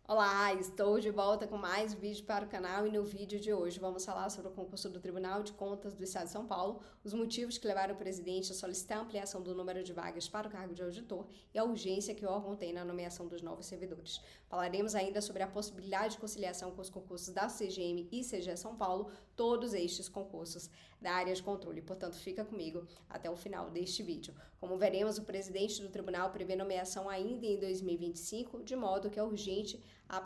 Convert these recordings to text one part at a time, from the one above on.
Olá, estou de volta com mais vídeo para o canal e no vídeo de hoje vamos falar sobre o concurso do Tribunal de Contas do Estado de São Paulo, os motivos que levaram o presidente a solicitar a ampliação do número de vagas para o cargo de auditor e a urgência que o órgão tem na nomeação dos novos servidores. Falaremos ainda sobre a possibilidade de conciliação com os concursos da CGM e CGE São Paulo, todos estes concursos da área de controle. Portanto, fica comigo até o final deste vídeo. Como veremos, o presidente do tribunal prevê nomeação ainda em 2025, de modo que é urgente a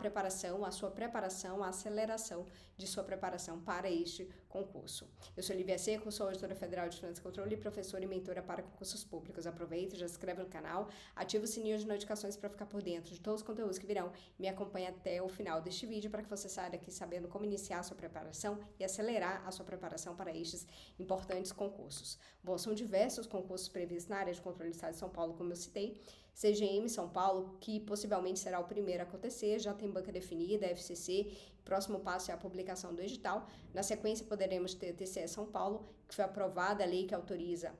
sua preparação, a aceleração de sua preparação para este concurso. Eu sou Lívia Seco, sou auditora federal de Finanças e Controle e professora e mentora para concursos públicos. Aproveita, já se inscreve no canal, ativa o sininho de notificações para ficar por dentro de todos os conteúdos que virão e me acompanhe até o final deste vídeo para que você saia daqui sabendo como iniciar a sua preparação e acelerar a sua preparação para estes importantes concursos. Bom, são diversos concursos previstos na área de controle do Estado de São Paulo, como eu citei. CGM São Paulo, que possivelmente será o primeiro a acontecer, já tem banca definida, FCC, próximo passo é a publicação do edital. Na sequência poderemos ter TCE São Paulo, que foi aprovada a lei que autoriza,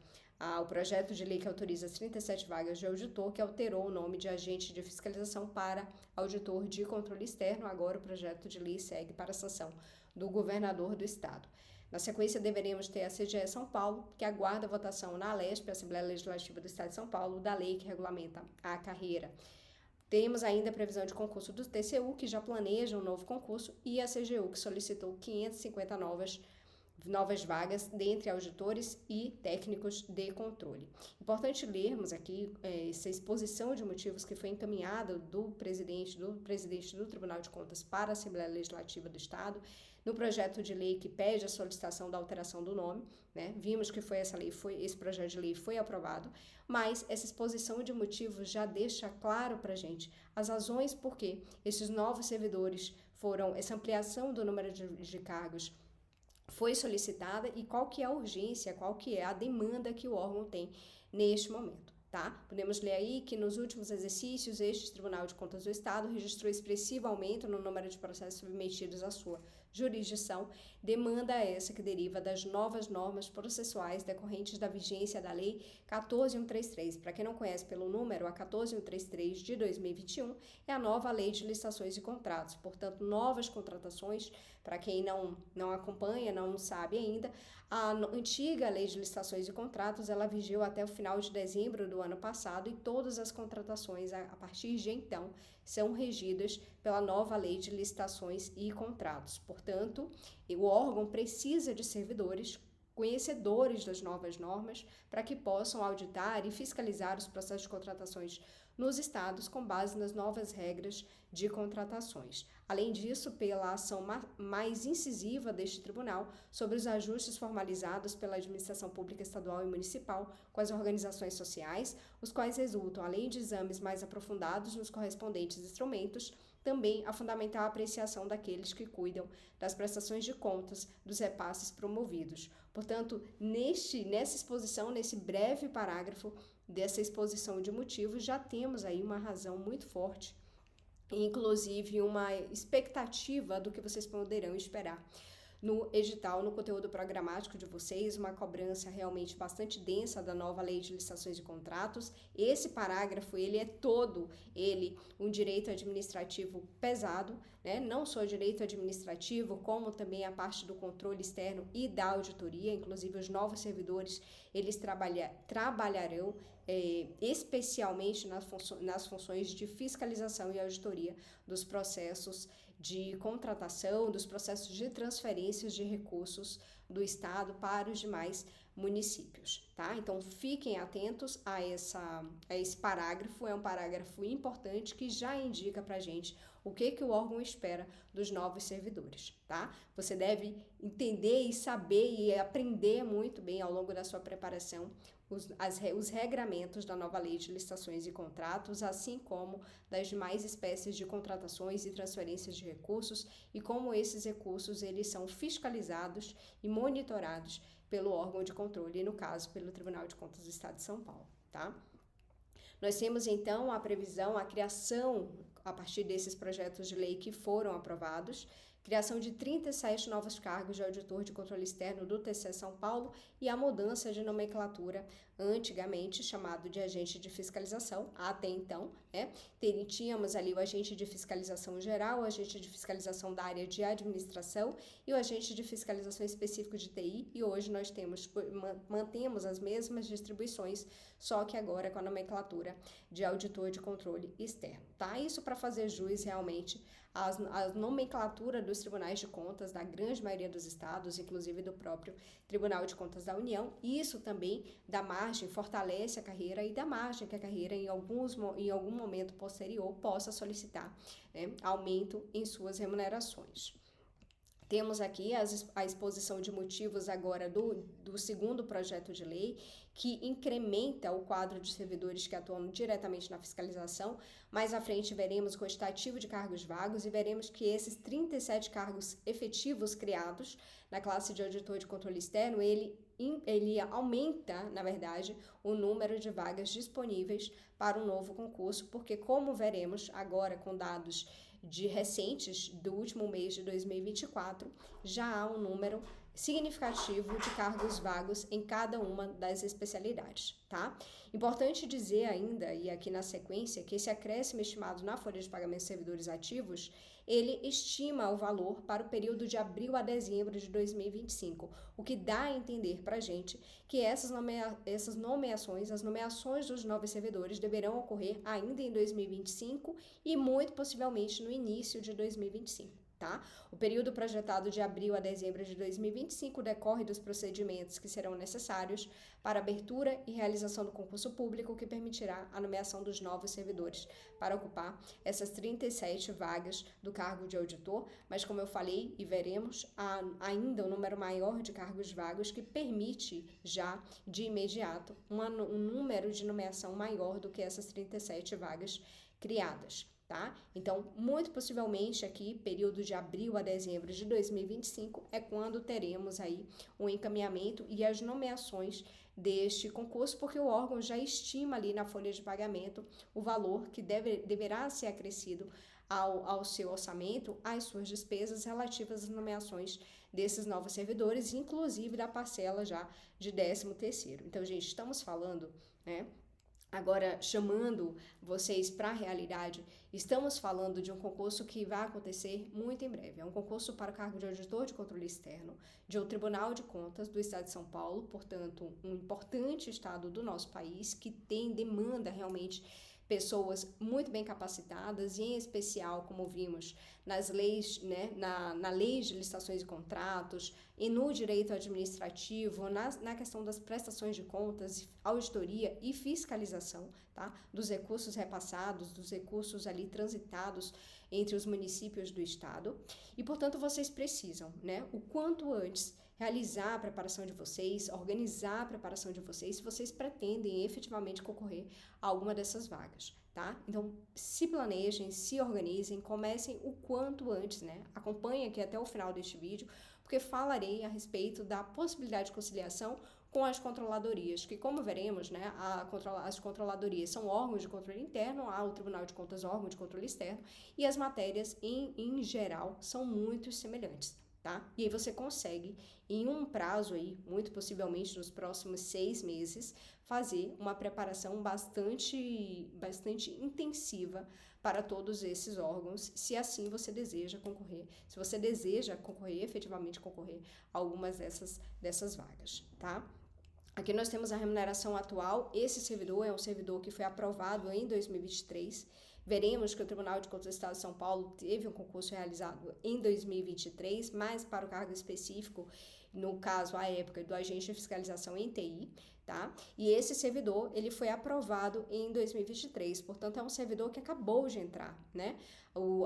o projeto de lei que autoriza as 37 vagas de auditor, que alterou o nome de agente de fiscalização para auditor de controle externo. Agora o projeto de lei segue para a sanção do governador do estado. Na sequência, deveremos ter a CGE São Paulo, que aguarda a votação na ALESP, Assembleia Legislativa do Estado de São Paulo, da lei que regulamenta a carreira. Temos ainda a previsão de concurso do TCU, que já planeja um novo concurso, e a CGU, que solicitou 550 novas vagas dentre auditores e técnicos de controle. Importante lermos aqui essa exposição de motivos que foi encaminhada do presidente do Tribunal de Contas para a Assembleia Legislativa do Estado, no projeto de lei que pede a solicitação da alteração do nome, né? Vimos que esse projeto de lei foi aprovado, mas essa exposição de motivos já deixa claro para a gente as razões por que esses novos servidores essa ampliação do número de cargos foi solicitada e qual que é a urgência, qual que é a demanda que o órgão tem neste momento. Tá? Podemos ler aí que nos últimos exercícios, este Tribunal de Contas do Estado registrou expressivo aumento no número de processos submetidos à sua jurisdição, demanda essa que deriva das novas normas processuais decorrentes da vigência da Lei 14.133. Para quem não conhece pelo número, a 14.133 de 2021 é a nova Lei de Licitações e Contratos. Portanto, novas contratações, para quem não acompanha, não sabe ainda, a antiga Lei de Licitações e Contratos, ela vigeu até o final de dezembro do ano passado e todas as contratações, a partir de então, são regidas pela nova Lei de Licitações e Contratos. Portanto, o órgão precisa de servidores conhecedores das novas normas para que possam auditar e fiscalizar os processos de contratações nos estados com base nas novas regras de contratações. Além disso, pela ação mais incisiva deste tribunal sobre os ajustes formalizados pela administração pública estadual e municipal com as organizações sociais, os quais resultam, além de exames mais aprofundados nos correspondentes instrumentos, também a fundamental apreciação daqueles que cuidam das prestações de contas dos repasses promovidos. Portanto, nessa exposição, nesse breve parágrafo dessa exposição de motivos, já temos aí uma razão muito forte, inclusive uma expectativa do que vocês poderão esperar no edital, no conteúdo programático de vocês, uma cobrança realmente bastante densa da nova Lei de Licitações e Contratos. Esse parágrafo, ele é todo um direito administrativo pesado, né? Não só direito administrativo, como também a parte do controle externo e da auditoria. Inclusive, os novos servidores, eles trabalharão especialmente nas funções de fiscalização e auditoria dos processos de contratação, dos processos de transferências de recursos do Estado para os demais municípios, tá? Então, fiquem atentos a esse parágrafo, é um parágrafo importante que já indica pra gente o que o órgão espera dos novos servidores, tá? Você deve entender e saber e aprender muito bem ao longo da sua preparação os regramentos da nova Lei de Licitações e Contratos, assim como das demais espécies de contratações e transferências de recursos e como esses recursos eles são fiscalizados e monitorados pelo órgão de controle, e no caso, pelo Tribunal de Contas do Estado de São Paulo, tá? Nós temos, então, a previsão, a criação, a partir desses projetos de lei que foram aprovados, criação de 37 novos cargos de auditor de controle externo do TCE São Paulo e a mudança de nomenclatura, antigamente chamado de agente de fiscalização, até então, né? Tínhamos ali o agente de fiscalização geral, o agente de fiscalização da área de administração e o agente de fiscalização específico de TI, e hoje nós mantemos as mesmas distribuições, só que agora com a nomenclatura de auditor de controle externo, tá? Isso para fazer jus realmente à nomenclatura dos tribunais de contas da grande maioria dos estados, inclusive do próprio Tribunal de Contas da União. Isso também dá margem, fortalece a carreira e dá margem que a carreira em algum momento posterior possa solicitar, né, aumento em suas remunerações. Temos aqui a exposição de motivos agora do segundo projeto de lei, que incrementa o quadro de servidores que atuam diretamente na fiscalização. Mais à frente veremos o quantitativo de cargos vagos e veremos que esses 37 cargos efetivos criados na classe de auditor de controle externo, ele aumenta, na verdade, o número de vagas disponíveis para o novo concurso, porque, como veremos agora com dados recentes do último mês de 2024, já há um número significativo de cargos vagos em cada uma das especialidades, tá? Importante dizer ainda, e aqui na sequência, que esse acréscimo estimado na folha de pagamento de servidores ativos, ele estima o valor para o período de abril a dezembro de 2025, o que dá a entender para a gente que essas nomeações, as nomeações dos novos servidores deverão ocorrer ainda em 2025 e muito possivelmente no início de 2025. Tá? O período projetado de abril a dezembro de 2025 decorre dos procedimentos que serão necessários para abertura e realização do concurso público, que permitirá a nomeação dos novos servidores para ocupar essas 37 vagas do cargo de auditor, mas como eu falei e veremos, há ainda um número maior de cargos vagos que permite já de imediato um número de nomeação maior do que essas 37 vagas criadas. Tá? Então, muito possivelmente aqui, período de abril a dezembro de 2025, é quando teremos aí o encaminhamento e as nomeações deste concurso, porque o órgão já estima ali na folha de pagamento o valor que deverá ser acrescido ao seu orçamento, às suas despesas relativas às nomeações desses novos servidores, inclusive da parcela já de 13º. Então, gente, estamos falando, né? Agora, chamando vocês para a realidade, estamos falando de um concurso que vai acontecer muito em breve. É um concurso para o cargo de auditor de controle externo de um Tribunal de Contas do Estado de São Paulo, portanto, um importante estado do nosso país que demanda realmente pessoas muito bem capacitadas, e em especial, como vimos, nas leis, né, na lei de licitações e contratos, e no direito administrativo, na questão das prestações de contas, auditoria e fiscalização, tá, dos recursos repassados, dos recursos ali transitados entre os municípios do estado. E, portanto, vocês precisam, né, o quanto antes, realizar a preparação de vocês, organizar a preparação de vocês, se vocês pretendem efetivamente concorrer a alguma dessas vagas, tá? Então, se planejem, se organizem, comecem o quanto antes, né? Acompanhem aqui até o final deste vídeo, porque falarei a respeito da possibilidade de conciliação com as controladorias, que, como veremos, né, as controladorias são órgãos de controle interno, há o Tribunal de Contas, órgão de controle externo, e as matérias, em geral, são muito semelhantes. Tá? E aí você consegue, em um prazo aí, muito possivelmente nos próximos 6 meses, fazer uma preparação bastante intensiva para todos esses órgãos, se assim você deseja concorrer, se você deseja concorrer, efetivamente concorrer a algumas dessas vagas, tá? Aqui nós temos a remuneração atual. Esse servidor é um servidor que foi aprovado em 2023, veremos que o Tribunal de Contas do Estado de São Paulo teve um concurso realizado em 2023, mas para o cargo específico, no caso, à época, do agente de fiscalização em TI, tá? E esse servidor, ele foi aprovado em 2023, portanto, é um servidor que acabou de entrar, né?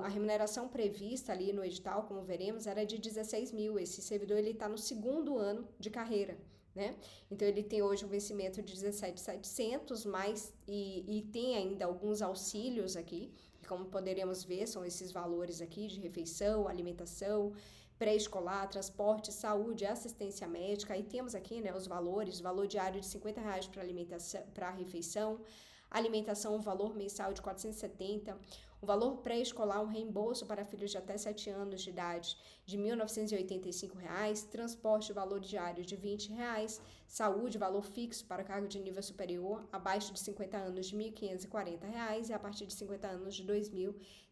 A remuneração prevista ali no edital, como veremos, era de 16 mil. Esse servidor, ele está no 2º ano de carreira, né? Então, ele tem hoje um vencimento de 17.700, e tem ainda alguns auxílios aqui, que, como poderemos ver, são esses valores aqui de refeição, alimentação, pré-escolar, transporte, saúde, assistência médica. Aí temos aqui, né, os valores, valor diário de R$50 para refeição, alimentação, um valor mensal de 470, O valor pré-escolar, um reembolso para filhos de até 7 anos de idade de R$ 1.985, transporte, valor diário de R$ 20, saúde, valor fixo para cargo de nível superior, abaixo de 50 anos de R$ 1.540 e a partir de 50 anos de R$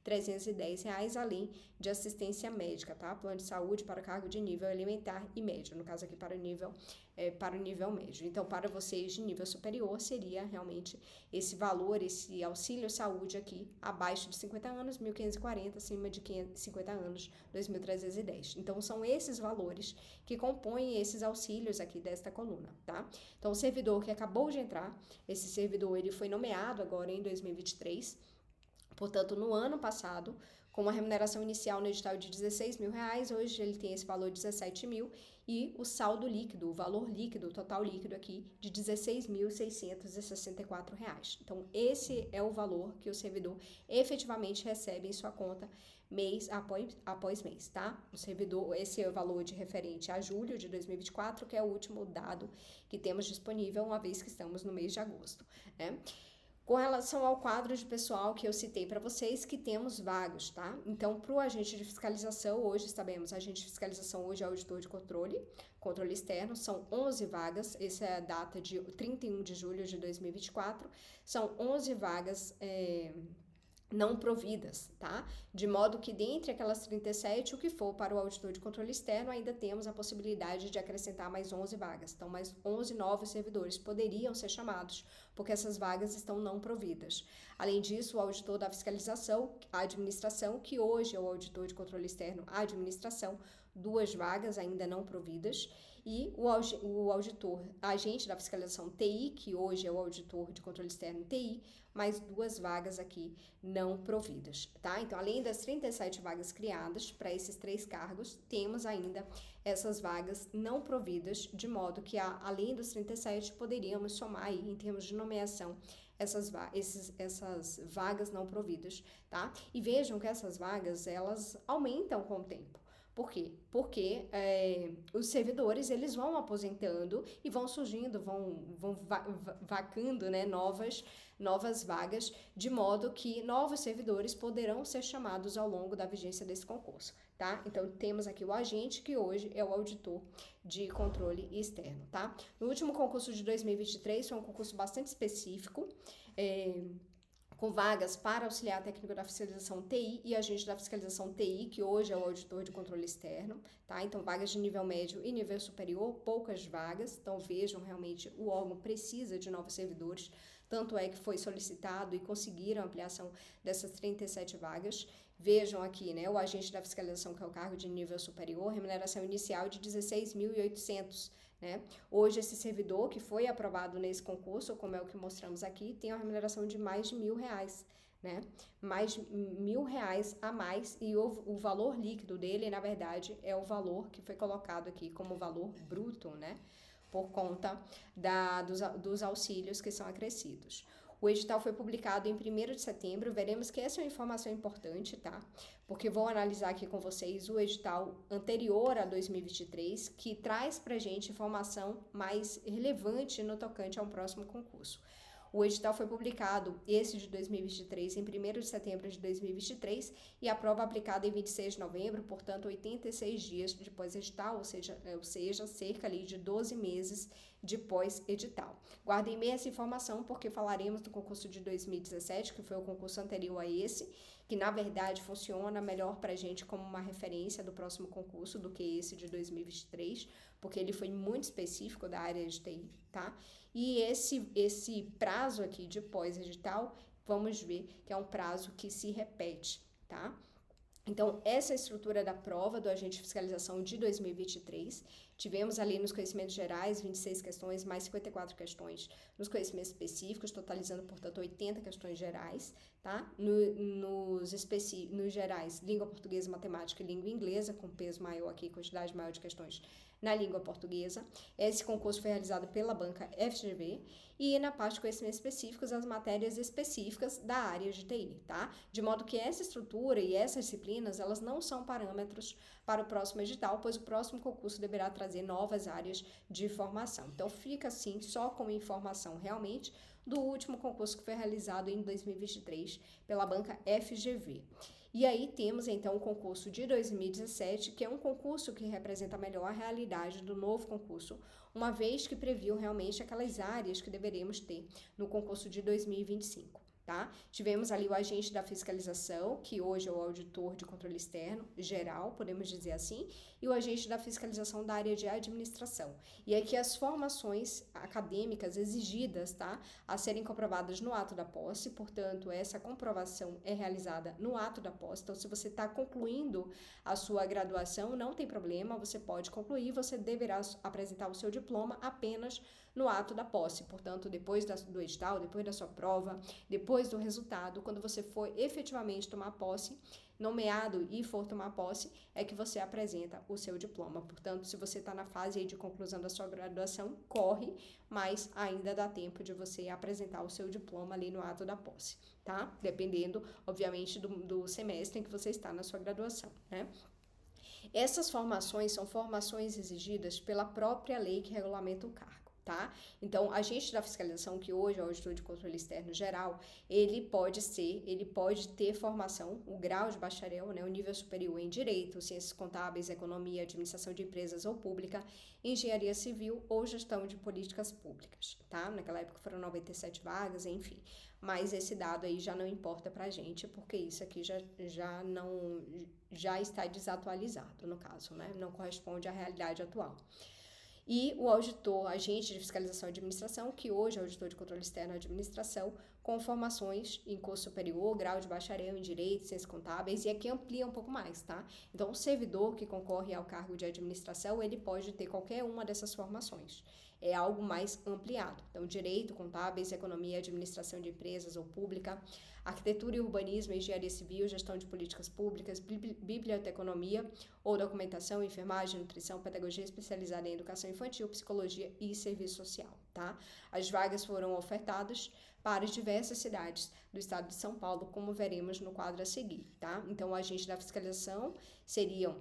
2.310, além de assistência médica, tá? Plano de saúde para cargo de nível alimentar e médio, no caso aqui para o nível médio. Então, para vocês de nível superior, seria realmente esse valor, esse auxílio saúde aqui, abaixo de 50 anos, 1.540, acima de 50 anos, 2.310. Então, são esses valores que compõem esses auxílios aqui desta coluna, tá? Então, o servidor que acabou de entrar, esse servidor, ele foi nomeado agora em 2023, portanto, no ano passado, com uma remuneração inicial no edital de R$ 16 mil, hoje ele tem esse valor de 17 mil e o saldo líquido, o valor líquido, o total líquido aqui de R$ 16.664. Então, esse é o valor que o servidor efetivamente recebe em sua conta mês após mês, tá? O servidor, esse é o valor de referente a julho de 2024, que é o último dado que temos disponível, uma vez que estamos no mês de agosto, né? Com relação ao quadro de pessoal que eu citei para vocês, que temos vagos, tá? Então, para o agente de fiscalização, hoje sabemos, agente de fiscalização hoje é auditor de controle externo, são 11 vagas, essa é a data de 31 de julho de 2024, são 11 vagas não providas, tá? De modo que dentre aquelas 37, o que for para o auditor de controle externo, ainda temos a possibilidade de acrescentar mais 11 vagas. Então, mais 11 novos servidores poderiam ser chamados, porque essas vagas estão não providas. Além disso, o auditor da fiscalização, a administração, que hoje é o auditor de controle externo, a administração, 2 vagas ainda não providas, e o auditor, agente da fiscalização TI, que hoje é o auditor de controle externo TI, mais 2 vagas aqui não providas, tá? Então, além das 37 vagas criadas para esses 3 cargos, temos ainda essas vagas não providas, de modo que, além dos 37, poderíamos somar aí, em termos de nomeação, essas vagas não providas, tá? E vejam que essas vagas, elas aumentam com o tempo. Por quê? Porque os servidores, eles vão aposentando e vão surgindo, vão vacando, né, novas vagas, de modo que novos servidores poderão ser chamados ao longo da vigência desse concurso, tá? Então, temos aqui o agente, que hoje é o auditor de controle externo, tá? No último concurso de 2023, foi um concurso bastante específico, com vagas para auxiliar técnico da fiscalização TI e agente da fiscalização TI, que hoje é o auditor de controle externo, tá? Então, vagas de nível médio e nível superior, poucas vagas. Então, vejam, realmente, o órgão precisa de novos servidores, tanto é que foi solicitado e conseguiram a ampliação dessas 37 vagas. Vejam aqui, né, o agente da fiscalização, que é o cargo de nível superior, remuneração inicial de 16.800, né? Hoje, esse servidor que foi aprovado nesse concurso, como é o que mostramos aqui, tem uma remuneração de mais de R$ 1.000, né? Mais R$ 1.000 a mais, e o valor líquido dele, na verdade, é o valor que foi colocado aqui como valor bruto, né? Por conta dos auxílios que são acrescidos. O edital foi publicado em 1º de setembro, veremos que essa é uma informação importante, tá? Porque vou analisar aqui com vocês o edital anterior a 2023, que traz pra gente informação mais relevante no tocante a um próximo concurso. O edital foi publicado, esse de 2023, em 1º de setembro de 2023, e a prova aplicada em 26 de novembro, portanto, 86 dias depois edital, ou seja, cerca ali de 12 meses depois edital. Guardem bem essa informação, porque falaremos do concurso de 2017, que foi o concurso anterior a esse, que na verdade funciona melhor para a gente como uma referência do próximo concurso do que esse de 2023, porque ele foi muito específico da área de TI, tá? E esse prazo aqui de pós-edital, vamos ver que é um prazo que se repete, tá? Então, essa é a estrutura da prova do agente de fiscalização de 2023. Tivemos ali nos conhecimentos gerais 26 questões, mais 54 questões nos conhecimentos específicos, totalizando, portanto, 80 questões gerais, tá? Nos gerais, língua portuguesa, matemática e língua inglesa, com peso maior aqui, quantidade maior de questões na língua portuguesa. Esse concurso foi realizado pela banca FGV, e na parte de conhecimentos específicos, as matérias específicas da área de TI, tá? De modo que essa estrutura e essas disciplinas, elas não são parâmetros para o próximo edital, pois o próximo concurso deverá trazer fazer novas áreas de formação. Então, fica assim, só como informação realmente, do último concurso que foi realizado em 2023 pela banca FGV. E aí temos então o concurso de 2017, que é um concurso que representa melhor a realidade do novo concurso, uma vez que previu realmente aquelas áreas que deveremos ter no concurso de 2025. Tá? Tivemos ali o agente da fiscalização, que hoje é o auditor de controle externo geral, podemos dizer assim, e o agente da fiscalização da área de administração. E aqui as formações acadêmicas exigidas, tá? A serem comprovadas no ato da posse, portanto, essa comprovação é realizada no ato da posse. Então, se você está concluindo a sua graduação, não tem problema, você pode concluir, você deverá apresentar o seu diploma apenas no ato da posse, portanto, depois do edital, depois da sua prova, depois do resultado, quando você for efetivamente tomar posse, nomeado e for tomar posse, é que você apresenta o seu diploma. Portanto, se você está na fase aí de conclusão da sua graduação, corre, mas ainda dá tempo de você apresentar o seu diploma ali no ato da posse, tá? Dependendo, obviamente, do semestre em que você está na sua graduação, né? Essas formações são formações exigidas pela própria lei que regulamenta o cargo. Tá? Então, agente da fiscalização, que hoje é o auditor de controle externo geral, ele pode ter formação, o grau de bacharel, né, o nível superior em Direito, Ciências Contábeis, Economia, Administração de Empresas ou Pública, Engenharia Civil ou Gestão de Políticas Públicas, tá? Naquela época foram 97 vagas, enfim. Mas esse dado aí já não importa pra gente, porque isso aqui já está desatualizado, no caso, né? Não corresponde à realidade atual. E o auditor, agente de fiscalização e administração, que hoje é auditor de controle externo e administração, com formações em curso superior, grau de bacharel em Direito, Ciências Contábeis, e aqui amplia um pouco mais, tá? Então, o servidor que concorre ao cargo de administração, ele pode ter qualquer uma dessas formações. É algo mais ampliado. Então, Direito, Contábeis, Economia, Administração de Empresas ou Pública, Arquitetura e Urbanismo, Engenharia Civil, Gestão de Políticas Públicas, Biblioteconomia ou Documentação, Enfermagem, Nutrição, Pedagogia especializada em Educação Infantil, Psicologia e Serviço Social, tá? As vagas foram ofertadas para diversas cidades do estado de São Paulo, como veremos no quadro a seguir, tá? Então, o agente da fiscalização seriam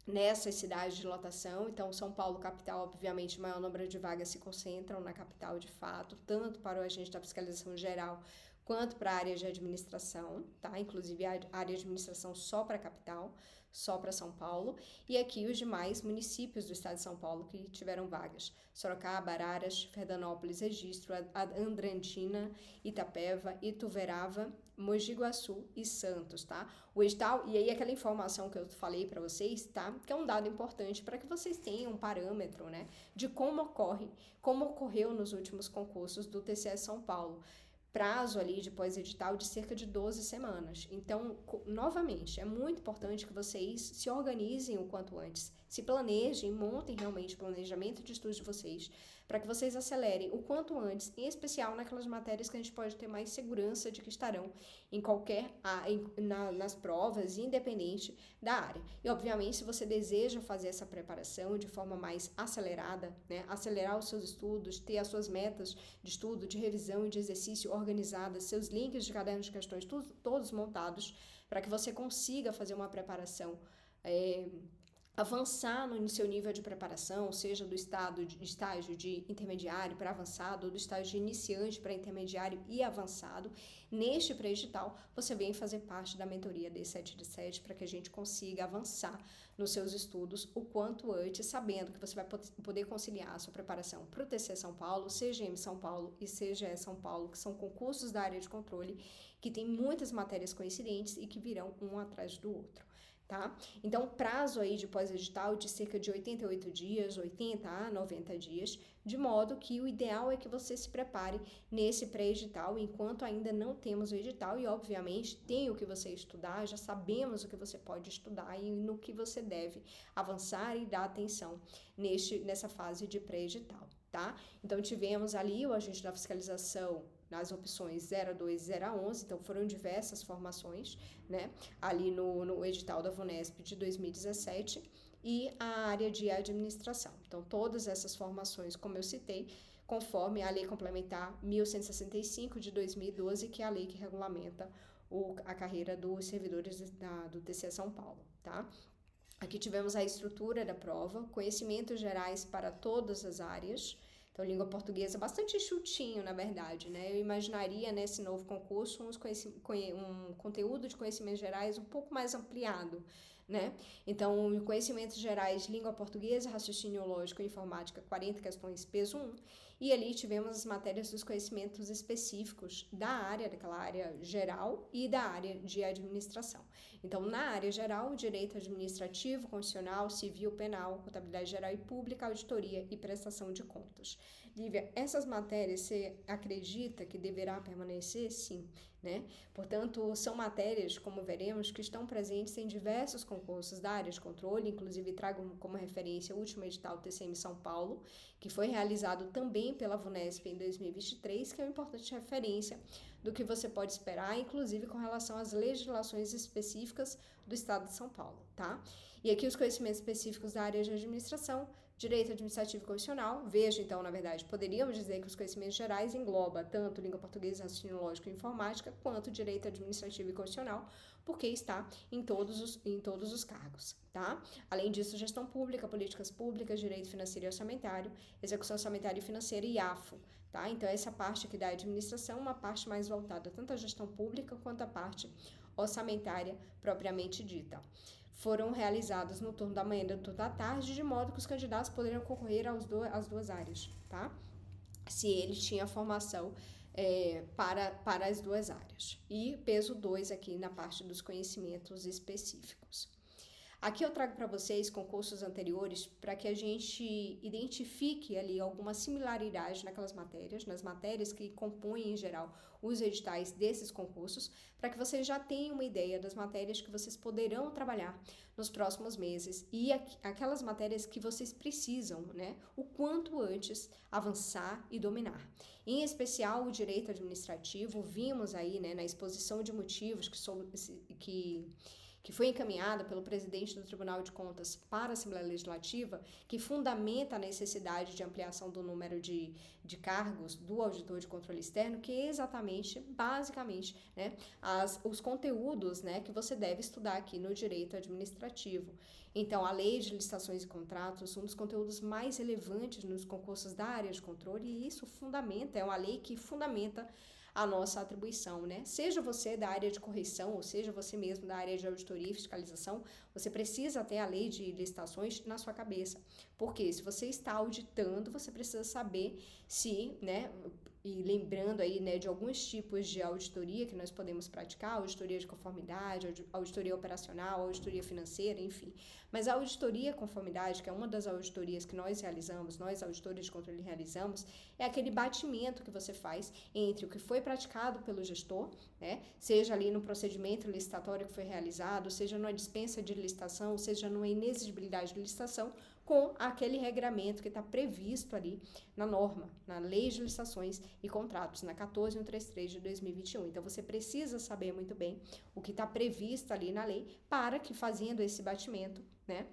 nessas cidades de lotação. Então, São Paulo, capital, obviamente, o maior número de vagas se concentram na capital de fato, tanto para o agente da fiscalização geral quanto para a área de administração, tá? Inclusive a área de administração só para a capital, só para São Paulo, e aqui os demais municípios do estado de São Paulo que tiveram vagas: Sorocaba, Araras, Fernandópolis, Registro, Andradina, Itapeva, Ituverava, Mogi Guaçu e Santos, tá? O edital, e aí aquela informação que eu falei para vocês, tá? Que é um dado importante para que vocês tenham um parâmetro, né, de como ocorreu nos últimos concursos do TCE São Paulo. Prazo ali de pós-edital de cerca de 12 semanas. Então, novamente, é muito importante que vocês se organizem o quanto antes, se planejem, montem realmente o planejamento de estudos de vocês, para que vocês acelerem o quanto antes, em especial naquelas matérias que a gente pode ter mais segurança de que estarão em nas provas, independente da área. E, obviamente, se você deseja fazer essa preparação de forma mais acelerada, né, acelerar os seus estudos, ter as suas metas de estudo, de revisão e de exercício organizadas, seus links de cadernos de questões todos montados, para que você consiga fazer uma preparação avançar no seu nível de preparação, seja do estágio de intermediário para avançado, ou do estágio de iniciante para intermediário e avançado. Neste pré-edital, você vem fazer parte da mentoria D7 de 7 para que a gente consiga avançar nos seus estudos o quanto antes, sabendo que você vai poder conciliar a sua preparação para o TCE São Paulo, CGM São Paulo e CGE São Paulo, que são concursos da área de controle, que tem muitas matérias coincidentes e que virão um atrás do outro. Tá? Então, prazo aí de pós-edital de cerca de 88 dias, 80 a 90 dias, de modo que o ideal é que você se prepare nesse pré-edital, enquanto ainda não temos o edital, e obviamente tem o que você estudar, já sabemos o que você pode estudar e no que você deve avançar e dar atenção nessa fase de pré-edital, tá? Então, tivemos ali o agente da fiscalização nas opções 0 a 2 e 0 a 11, então foram diversas formações, né, ali no edital da VUNESP de 2017, e a área de administração. Então, todas essas formações, como eu citei, conforme a Lei Complementar 1165 de 2012, que é a lei que regulamenta a carreira dos servidores do TCE São Paulo, tá? Aqui tivemos a estrutura da prova, conhecimentos gerais para todas as áreas. Então, língua portuguesa bastante chutinho, na verdade, né? Eu imaginaria nesse novo concurso um conteúdo de conhecimentos gerais um pouco mais ampliado, né? Então, conhecimentos gerais, língua portuguesa, raciocínio lógico e informática, 40 questões, peso 1. E ali tivemos as matérias dos conhecimentos específicos da área, daquela área geral e da área de administração. Então, na área geral, direito administrativo, constitucional, civil, penal, contabilidade geral e pública, auditoria e prestação de contas. Lívia, essas matérias você acredita que deverá permanecer? Sim, né? Portanto, são matérias, como veremos, que estão presentes em diversos concursos da área de controle, inclusive trago como referência o último edital TCM São Paulo, que foi realizado também pela VUNESP em 2023, que é uma importante referência do que você pode esperar, inclusive com relação às legislações específicas do Estado de São Paulo, tá? E aqui os conhecimentos específicos da área de administração, direito administrativo e constitucional. Veja, então, na verdade, poderíamos dizer que os conhecimentos gerais engloba tanto língua portuguesa, raciocínio lógico e informática, quanto direito administrativo e constitucional, porque está em todos os cargos, tá? Além disso, gestão pública, políticas públicas, direito financeiro e orçamentário, execução orçamentária e financeira e AFO, tá? Então, essa parte aqui da administração é uma parte mais voltada tanto à gestão pública quanto à parte orçamentária propriamente dita. Foram realizados no turno da manhã e no turno da tarde, de modo que os candidatos poderiam concorrer às duas áreas, tá? Se ele tinha formação para as duas áreas. E peso 2 aqui na parte dos conhecimentos específicos. Aqui eu trago para vocês concursos anteriores para que a gente identifique ali alguma similaridade naquelas matérias, nas matérias que compõem em geral os editais desses concursos, para que vocês já tenham uma ideia das matérias que vocês poderão trabalhar nos próximos meses e aquelas matérias que vocês precisam, né, o quanto antes avançar e dominar. Em especial o direito administrativo, vimos aí, né, na exposição de motivos que foi encaminhada pelo presidente do Tribunal de Contas para a Assembleia Legislativa, que fundamenta a necessidade de ampliação do número de cargos do auditor de controle externo, que é exatamente, basicamente, né, os conteúdos, né, que você deve estudar aqui no direito administrativo. Então, a lei de licitações e contratos, um dos conteúdos mais relevantes nos concursos da área de controle, e isso fundamenta, é uma lei que fundamenta a nossa atribuição, né? Seja você da área de correção, ou seja você mesmo da área de auditoria e fiscalização, você precisa ter a lei de licitações na sua cabeça. Porque se você está auditando, você precisa saber se, né, e lembrando aí, né, de alguns tipos de auditoria que nós podemos praticar, auditoria de conformidade, auditoria operacional, auditoria financeira, enfim. Mas a auditoria conformidade, que é uma das auditorias que nós realizamos, nós auditores de controle realizamos, é aquele batimento que você faz entre o que foi praticado pelo gestor, né, seja ali no procedimento licitatório que foi realizado, seja numa dispensa de licitação, seja numa inexigibilidade de licitação, com aquele regramento que está previsto ali na norma, na Lei de Licitações e Contratos, na 14133 de 2021. Então, você precisa saber muito bem o que está previsto ali na lei para que, fazendo esse batimento, né,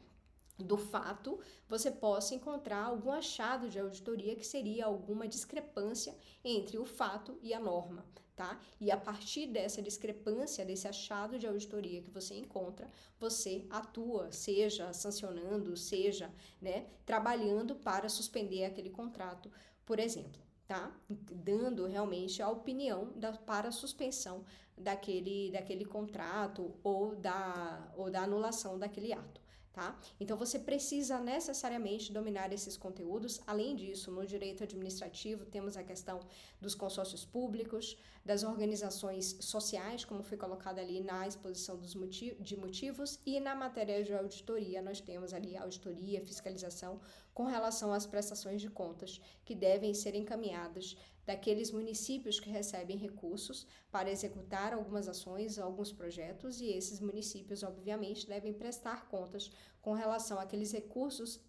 do fato, você possa encontrar algum achado de auditoria que seria alguma discrepância entre o fato e a norma, tá? E a partir dessa discrepância, desse achado de auditoria que você encontra, você atua, seja sancionando, seja, né, trabalhando para suspender aquele contrato, por exemplo, tá? Dando realmente a opinião para a suspensão daquele contrato ou da anulação daquele ato. Tá? Então, você precisa necessariamente dominar esses conteúdos. Além disso, no direito administrativo, temos a questão dos consórcios públicos, das organizações sociais, como foi colocado ali na exposição de motivos, e na matéria de auditoria, nós temos ali auditoria, fiscalização, com relação às prestações de contas, que devem ser encaminhadas daqueles municípios que recebem recursos para executar algumas ações, alguns projetos, e esses municípios, obviamente, devem prestar contas com relação àqueles recursos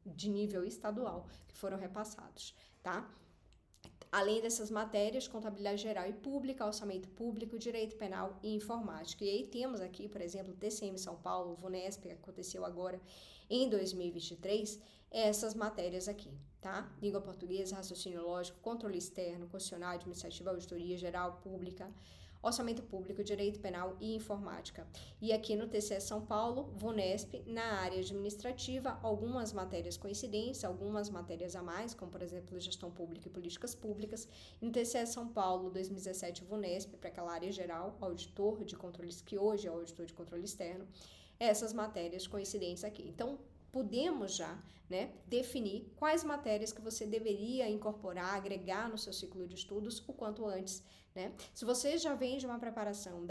de nível estadual que foram repassados, tá? Além dessas matérias, contabilidade geral e pública, orçamento público, direito penal e informática. E aí temos aqui, por exemplo, TCM São Paulo, VUNESP, que aconteceu agora em 2023, essas matérias aqui, tá? Língua portuguesa, raciocínio lógico, controle externo, constitucional, administrativa, auditoria geral, pública, Orçamento Público, Direito Penal e Informática. E aqui no TCE São Paulo, VUNESP, na área administrativa, algumas matérias coincidentes, algumas matérias a mais, como por exemplo Gestão Pública e Políticas Públicas. E no TCE São Paulo, 2017, VUNESP, para aquela área geral, auditor de controles, que hoje é o auditor de controle externo, essas matérias coincidentes aqui. Então, podemos já, definir quais matérias que você deveria incorporar, agregar no seu ciclo de estudos o quanto antes, Se você já vem de uma preparação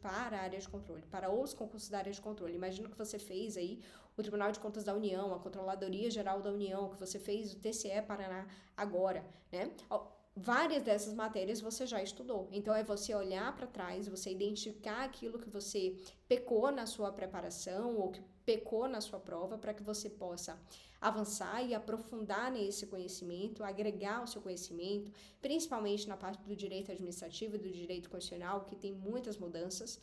para a área de controle, para os concursos da área de controle, imagino que você fez aí o Tribunal de Contas da União, a Controladoria Geral da União, que você fez o TCE Paraná agora, Várias dessas matérias você já estudou, então é você olhar para trás, você identificar aquilo que você pecou na sua preparação ou que pecou na sua prova para que você possa avançar e aprofundar nesse conhecimento, agregar o seu conhecimento, principalmente na parte do direito administrativo e do direito constitucional, que tem muitas mudanças,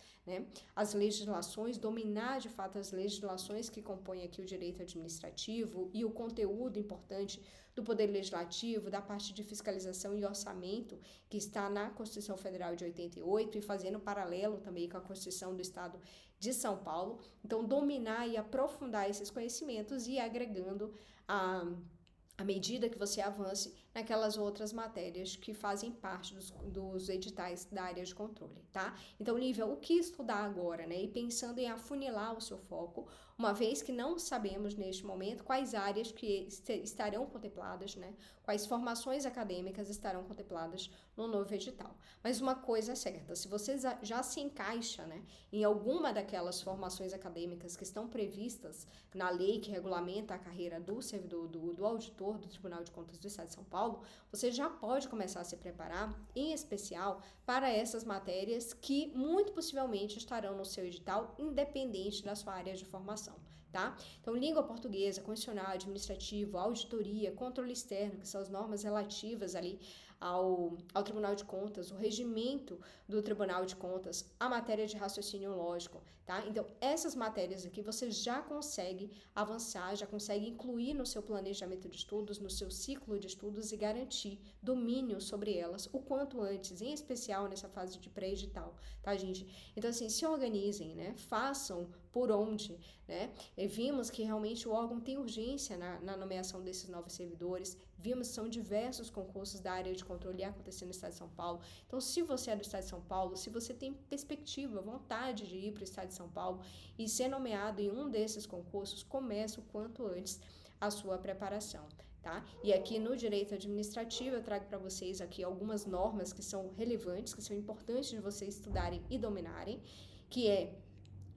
As legislações, dominar de fato as legislações que compõem aqui o direito administrativo e o conteúdo importante do Poder Legislativo, da parte de fiscalização e orçamento, que está na Constituição Federal de 88 e fazendo paralelo também com a Constituição do Estado de São Paulo. Então, dominar e aprofundar esses conhecimentos e agregando à medida que você avance naquelas outras matérias que fazem parte dos editais da área de controle, tá? Então, Lívia, o que estudar agora, E pensando em afunilar o seu foco, uma vez que não sabemos neste momento quais áreas que estarão contempladas, Quais formações acadêmicas estarão contempladas no novo edital. Mas uma coisa é certa, se você já se encaixa, em alguma daquelas formações acadêmicas que estão previstas na lei que regulamenta a carreira do servidor, do auditor do Tribunal de Contas do Estado de São Paulo, você já pode começar a se preparar, em especial, para essas matérias que muito possivelmente estarão no seu edital, independente da sua área de formação, tá? Então, língua portuguesa, constitucional, administrativo, auditoria, controle externo, que são as normas relativas ali ao Tribunal de Contas, o regimento do Tribunal de Contas, a matéria de raciocínio lógico, tá? Então, essas matérias aqui você já consegue avançar, já consegue incluir no seu planejamento de estudos, no seu ciclo de estudos e garantir domínio sobre elas o quanto antes, em especial nessa fase de pré-edital, tá, gente? Então, assim, se organizem, Façam por onde, E vimos que realmente o órgão tem urgência na nomeação desses novos servidores, vimos que são diversos concursos da área de controle acontecendo no Estado de São Paulo. Então, se você é do Estado de São Paulo, se você tem perspectiva, vontade de ir para o Estado de São Paulo e ser nomeado em um desses concursos, comece o quanto antes a sua preparação, tá? E aqui no direito administrativo eu trago para vocês aqui algumas normas que são relevantes, que são importantes de vocês estudarem e dominarem, que é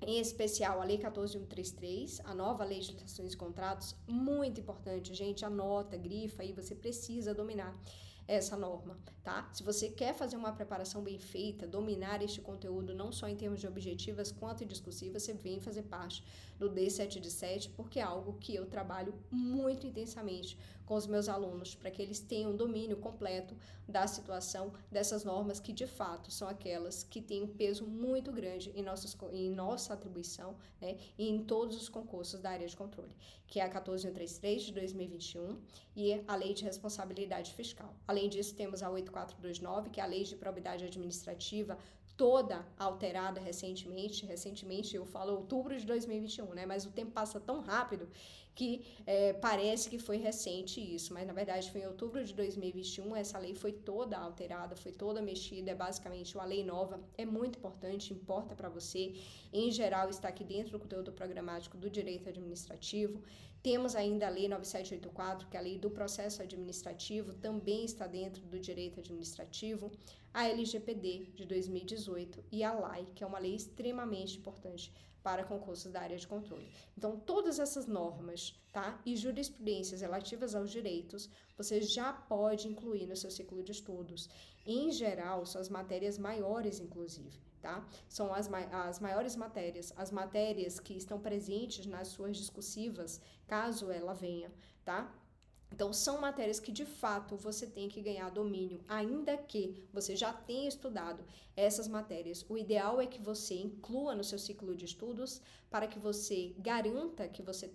em especial a Lei 14.133, a nova Lei de Licitações e Contratos, muito importante, gente, anota, grifa aí, você precisa dominar essa norma, tá? Se você quer fazer uma preparação bem feita, dominar este conteúdo não só em termos de objetivas quanto discursivas, você vem fazer parte do D7 de 7, porque é algo que eu trabalho muito intensamente com os meus alunos, para que eles tenham domínio completo da situação dessas normas que, de fato, são aquelas que têm um peso muito grande em nossa atribuição, e em todos os concursos da área de controle, que é a 14.133 de 2021 e a Lei de Responsabilidade Fiscal. Além disso, temos a 8429, que é a Lei de Probidade Administrativa, toda alterada recentemente eu falo outubro de 2021, mas o tempo passa tão rápido que parece que foi recente isso, mas na verdade foi em outubro de 2021, essa lei foi toda alterada, foi toda mexida, é basicamente uma lei nova, é muito importante, importa para você, em geral está aqui dentro do conteúdo programático do direito administrativo. Temos ainda a Lei 9784, que é a Lei do Processo Administrativo, também está dentro do direito administrativo, a LGPD de 2018 e a LAI, que é uma lei extremamente importante para concursos da área de controle. Então, todas essas normas, tá? E jurisprudências relativas aos direitos, você já pode incluir no seu ciclo de estudos. Em geral, são as matérias maiores, inclusive, tá? São as maiores matérias, as matérias que estão presentes nas suas discursivas, caso ela venha, tá? Então, são matérias que, de fato, você tem que ganhar domínio, ainda que você já tenha estudado essas matérias. O ideal é que você inclua no seu ciclo de estudos para que você garanta que você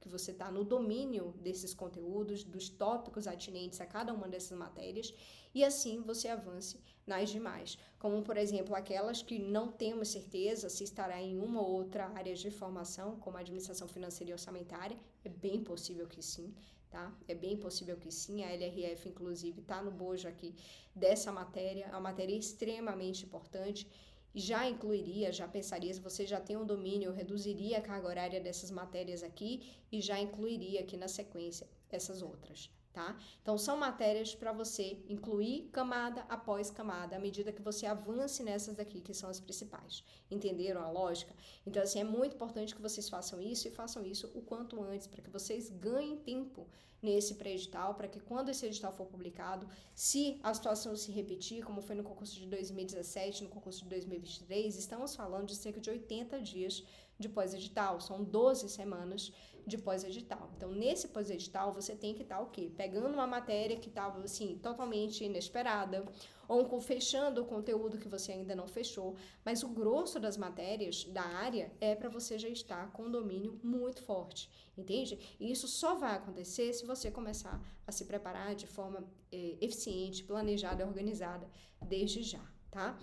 que você está no domínio desses conteúdos, dos tópicos atinentes a cada uma dessas matérias, e assim você avance nas demais. Como, por exemplo, aquelas que não temos certeza se estará em uma ou outra área de formação, como administração financeira e orçamentária, é bem possível que sim. Tá? É bem possível que sim, a LRF inclusive está no bojo aqui dessa matéria, é uma matéria extremamente importante, já incluiria, já pensaria, se você já tem um domínio, eu reduziria a carga horária dessas matérias aqui e já incluiria aqui na sequência essas outras, tá? Então, são matérias para você incluir camada após camada, à medida que você avance nessas daqui, que são as principais. Entenderam a lógica? Então, assim, é muito importante que vocês façam isso e façam isso o quanto antes, para que vocês ganhem tempo nesse pré-edital, para que quando esse edital for publicado, se a situação se repetir, como foi no concurso de 2017, no concurso de 2023, estamos falando de cerca de 80 dias de pós-edital, são 12 semanas de pós-edital. Então, nesse pós-edital, você tem que estar o quê? Pegando uma matéria que estava, assim, totalmente inesperada, ou fechando o conteúdo que você ainda não fechou, mas o grosso das matérias da área é para você já estar com um domínio muito forte, entende? E isso só vai acontecer se você começar a se preparar de forma eficiente, planejada e organizada desde já, tá?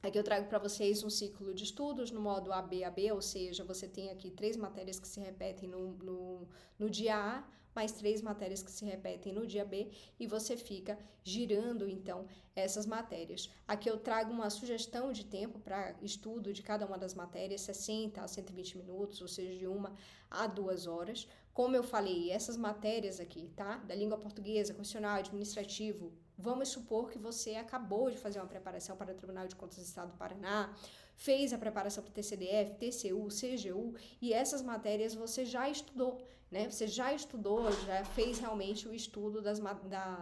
Aqui eu trago para vocês um ciclo de estudos no modo AB-AB, ou seja, você tem aqui 3 matérias que se repetem no dia A, mais 3 matérias que se repetem no dia B, e você fica girando, então, essas matérias. Aqui eu trago uma sugestão de tempo para estudo de cada uma das matérias, 60 a 120 minutos, ou seja, de 1 a 2 horas. Como eu falei, essas matérias aqui, tá? Da língua portuguesa, constitucional, administrativo, vamos supor que você acabou de fazer uma preparação para o Tribunal de Contas do Estado do Paraná, fez a preparação para o TCDF, TCU, CGU, e essas matérias você já estudou, né? Você já estudou, já fez realmente o estudo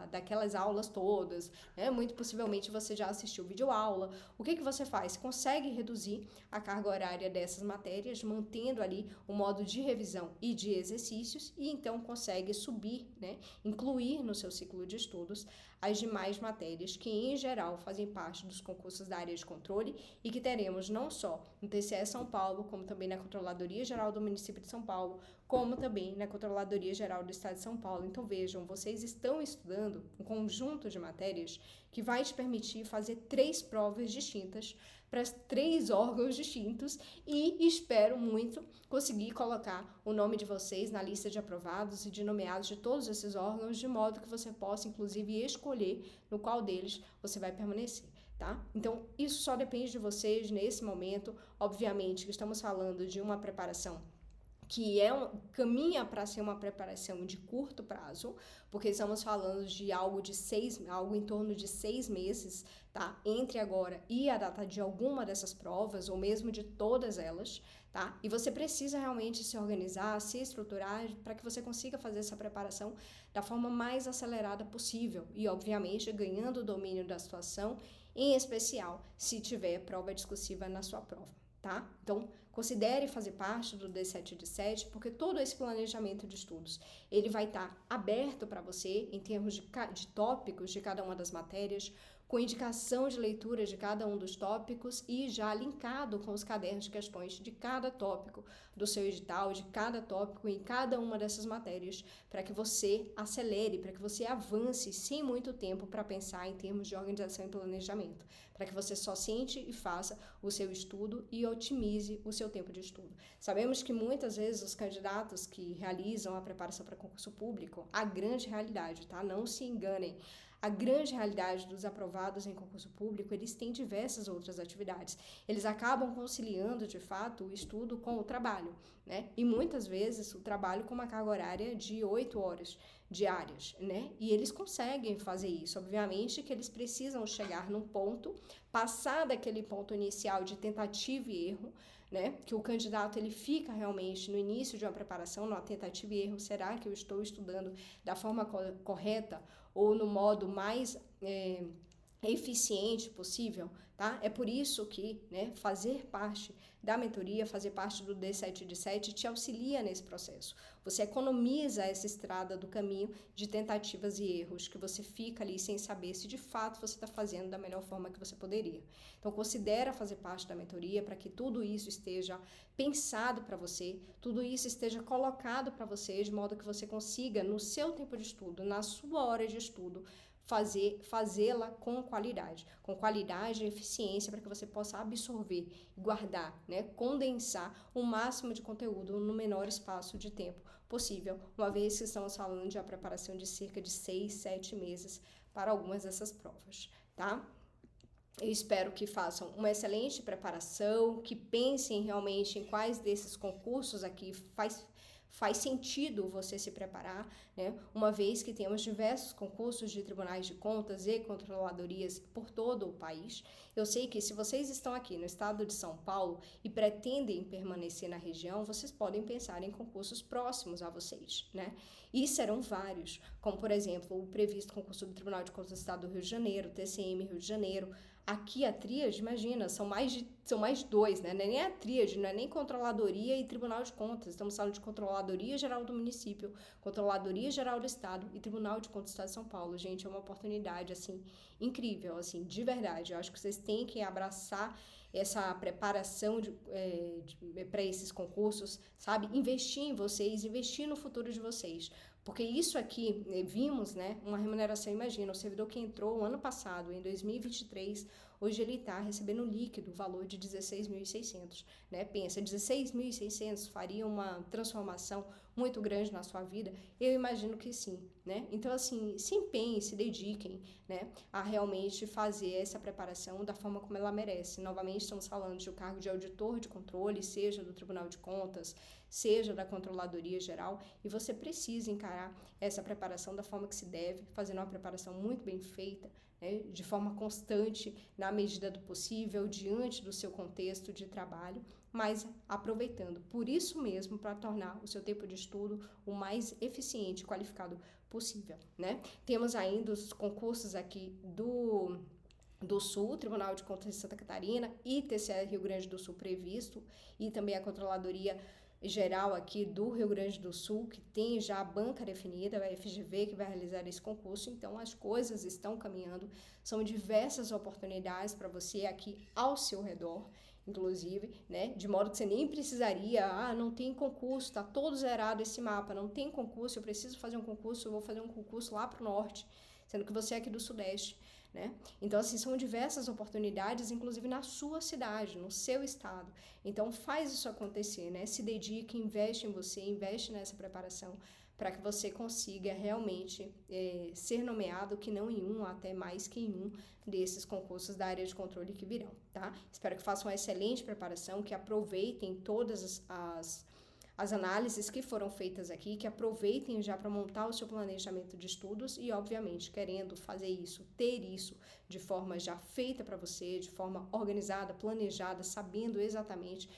daquelas aulas todas, né? Muito possivelmente você já assistiu videoaula. O que você faz? Você consegue reduzir a carga horária dessas matérias, mantendo ali o modo de revisão e de exercícios, e então consegue subir, né? Incluir no seu ciclo de estudos as demais matérias que, em geral, fazem parte dos concursos da área de controle e que teremos não só no TCE São Paulo, como também na Controladoria Geral do Município de São Paulo, como também na Controladoria Geral do Estado de São Paulo. Então, vejam, vocês estão estudando um conjunto de matérias que vai te permitir fazer 3 provas distintas para 3 órgãos distintos e espero muito conseguir colocar o nome de vocês na lista de aprovados e de nomeados de todos esses órgãos, de modo que você possa, inclusive, escolher no qual deles você vai permanecer. Tá? Então, isso só depende de vocês nesse momento. Obviamente que estamos falando de uma preparação que caminha para ser uma preparação de curto prazo, porque estamos falando de algo em torno de 6 meses, tá? Entre agora e a data de alguma dessas provas, ou mesmo de todas elas, tá? E você precisa realmente se organizar, se estruturar para que você consiga fazer essa preparação da forma mais acelerada possível e, obviamente, ganhando o domínio da situação, em especial se tiver prova discursiva na sua prova, tá? Então, considere fazer parte do D7 de 7, porque todo esse planejamento de estudos, ele vai estar aberto para você em termos de tópicos de cada uma das matérias, com indicação de leitura de cada um dos tópicos e já linkado com os cadernos de questões de cada tópico do seu edital, de cada tópico em cada uma dessas matérias, para que você acelere, para que você avance sem muito tempo para pensar em termos de organização e planejamento, para que você só sente e faça o seu estudo e otimize o seu tempo de estudo. Sabemos que muitas vezes os candidatos que realizam a preparação para concurso público, a grande realidade, tá? Não se enganem. A grande realidade dos aprovados em concurso público, eles têm diversas outras atividades. Eles acabam conciliando, de fato, o estudo com o trabalho, né? E muitas vezes o trabalho com uma carga horária de 8 horas diárias, né? E eles conseguem fazer isso. Obviamente que eles precisam chegar num ponto, passar daquele ponto inicial de tentativa e erro, né? Que o candidato ele fica realmente no início de uma preparação, numa tentativa e erro. Será que eu estou estudando da forma correta ou no modo mais eficiente possível, tá? É por isso que, né, fazer parte da mentoria, fazer parte do D7 de 7 te auxilia nesse processo. Você economiza essa estrada do caminho de tentativas e erros, que você fica ali sem saber se de fato você está fazendo da melhor forma que você poderia. Então, considera fazer parte da mentoria para que tudo isso esteja pensado para você, tudo isso esteja colocado para você, de modo que você consiga, no seu tempo de estudo, na sua hora de estudo, fazê-la com qualidade e eficiência, para que você possa absorver, guardar, né, condensar o máximo de conteúdo no menor espaço de tempo possível, uma vez que estamos falando de a preparação de cerca de 6, 7 meses para algumas dessas provas, tá? Eu espero que façam uma excelente preparação, que pensem realmente em quais desses concursos aqui faz sentido você se preparar, né? Uma vez que temos diversos concursos de tribunais de contas e controladorias por todo o país. Eu sei que se vocês estão aqui no estado de São Paulo e pretendem permanecer na região, vocês podem pensar em concursos próximos a vocês, né? E serão vários, como por exemplo o previsto concurso do Tribunal de Contas do Estado do Rio de Janeiro, TCM Rio de Janeiro. Aqui a tríade, imagina, são mais dois, né? Não é nem a tríade, não é nem Controladoria e Tribunal de Contas. Estamos falando de Controladoria Geral do Município, Controladoria Geral do Estado e Tribunal de Contas do Estado de São Paulo. Gente, é uma oportunidade, assim, incrível, assim, de verdade. Eu acho que vocês têm que abraçar essa preparação para esses concursos, sabe? Investir em vocês, investir no futuro de vocês. Porque isso aqui, vimos, né, uma remuneração, imagina, o servidor que entrou ano passado, em 2023, hoje ele está recebendo líquido o valor de 16.600, né? Pensa, 16.600 faria uma transformação muito grande na sua vida? Eu imagino que sim, né? Então, assim, se empenhem, se dediquem, né, a realmente fazer essa preparação da forma como ela merece. Novamente, estamos falando de um cargo de auditor de controle, seja do Tribunal de Contas, seja da Controladoria Geral, e você precisa encarar essa preparação da forma que se deve, fazendo uma preparação muito bem feita, né, de forma constante, na medida do possível, diante do seu contexto de trabalho, mas aproveitando por isso mesmo para tornar o seu tempo de estudo o mais eficiente e qualificado possível, né? Temos ainda os concursos aqui do Sul, Tribunal de Contas de Santa Catarina e TCE Rio Grande do Sul previsto, e também a Controladoria Geral aqui do Rio Grande do Sul, que tem já a banca definida, a FGV, que vai realizar esse concurso. Então, as coisas estão caminhando, são diversas oportunidades para você aqui ao seu redor, inclusive, né, de modo que você nem precisaria, não tem concurso, tá todo zerado esse mapa, não tem concurso, eu preciso fazer um concurso, eu vou fazer um concurso lá para o norte, sendo que você é aqui do Sudeste, né? Então, assim, são diversas oportunidades, inclusive na sua cidade, no seu estado. Então, faz isso acontecer, né? Se dedique, investe em você, investe nessa preparação para que você consiga realmente ser nomeado, que não em um, até mais que em um desses concursos da área de controle que virão, tá? Espero que façam uma excelente preparação, que aproveitem todas as análises que foram feitas aqui, que aproveitem já para montar o seu planejamento de estudos e, obviamente, querendo fazer isso, ter isso de forma já feita para você, de forma organizada, planejada, sabendo exatamente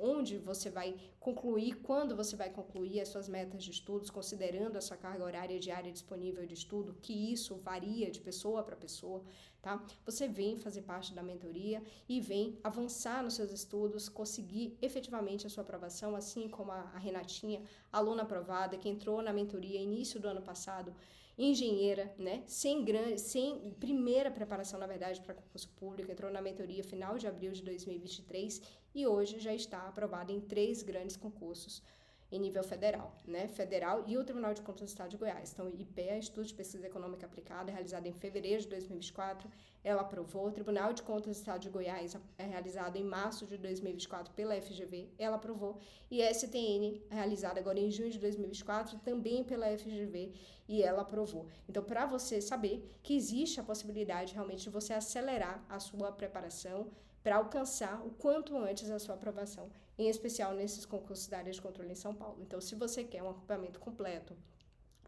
onde você vai concluir, quando você vai concluir as suas metas de estudos, considerando a sua carga horária diária disponível de estudo, que isso varia de pessoa para pessoa, tá? Você vem fazer parte da mentoria e vem avançar nos seus estudos, conseguir efetivamente a sua aprovação, assim como a Renatinha, aluna aprovada, que entrou na mentoria início do ano passado, engenheira, né, sem primeira preparação, na verdade, para concurso público, entrou na mentoria final de abril de 2023 e hoje já está aprovada em 3 grandes concursos em nível federal, né, federal e o Tribunal de Contas do Estado de Goiás. Então, o IPEA, Instituto de Pesquisa Econômica Aplicada, realizado em fevereiro de 2024, ela aprovou. O Tribunal de Contas do Estado de Goiás, realizado em março de 2024 pela FGV, ela aprovou. E a STN, realizada agora em junho de 2024, também pela FGV, e ela aprovou. Então, para você saber que existe a possibilidade realmente de você acelerar a sua preparação para alcançar o quanto antes a sua aprovação, em especial nesses concursos da área de controle em São Paulo. Então, se você quer um acompanhamento completo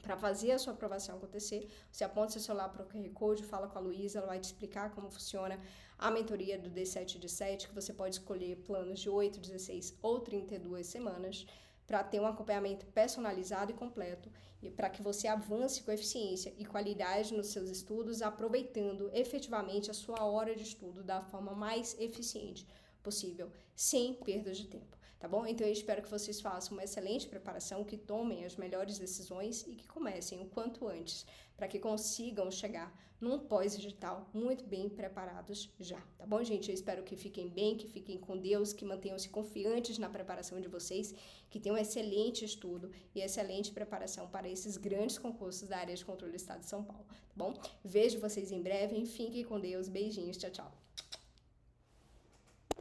para fazer a sua aprovação acontecer, você aponta seu celular para o QR Code, fala com a Luísa, ela vai te explicar como funciona a mentoria do D7 de 7, que você pode escolher planos de 8, 16 ou 32 semanas, para ter um acompanhamento personalizado e completo e para que você avance com eficiência e qualidade nos seus estudos, aproveitando efetivamente a sua hora de estudo da forma mais eficiente possível, sem perda de tempo, tá bom? Então eu espero que vocês façam uma excelente preparação, que tomem as melhores decisões e que comecem o quanto antes, para que consigam chegar num pós-digital muito bem preparados já, tá bom, gente? Eu espero que fiquem bem, que fiquem com Deus, que mantenham-se confiantes na preparação de vocês, que tenham um excelente estudo e excelente preparação para esses grandes concursos da área de controle do Estado de São Paulo, tá bom? Vejo vocês em breve, fiquem com Deus, beijinhos, tchau, tchau.